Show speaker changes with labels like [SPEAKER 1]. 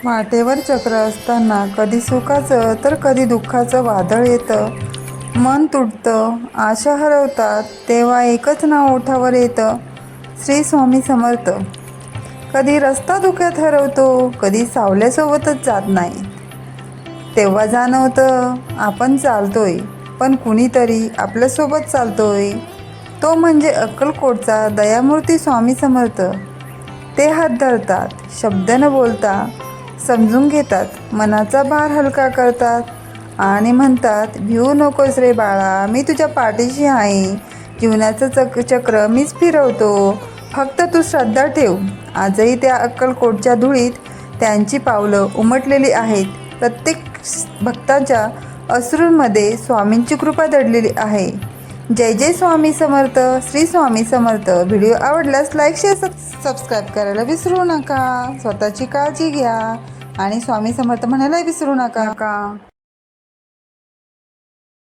[SPEAKER 1] वाटेवर चक्र असताना कधी सुखाचं तर कधी दुःखाचं वादळ येतं. मन तुटतं, आशा हरवतात, तेव्हा एकच नाव ओठावर येतं, श्री स्वामी समर्थ. कधी रस्ता धुक्यात हरवतो, कधी सावल्यासोबतच जात नाही. तेव्हा जाणवतं आपण चालतोय, पण कुणीतरी आपल्यासोबत चालतोय. तो म्हणजे अक्कलकोटचा दयामूर्ती स्वामी समर्थ. ते हात धरतात, शब्द न बोलता समजून घेतात, मनाचा भार हलका करतात आणि म्हणतात, भिवू नकोस रे बाळा, मी तुझ्या पाठीशी आहे. जीवनाचं चक्र मीच फिरवतो, फक्त तू श्रद्धा ठेव. आजही त्या अक्कलकोटच्या धुळीत त्यांची पावलं उमटलेली आहेत. प्रत्येक भक्ताच्या अश्रूंमध्ये स्वामींची कृपा दडलेली आहे. जय जय स्वामी समर्थ, श्री स्वामी समर्थ. व्हिडिओ आवडल्यास लाईक, शेअर, सबस्क्राईब करायला विसरू नका. स्वतःची काळजी घ्या आणि स्वामी समर्थ म्हणायला विसरू नका.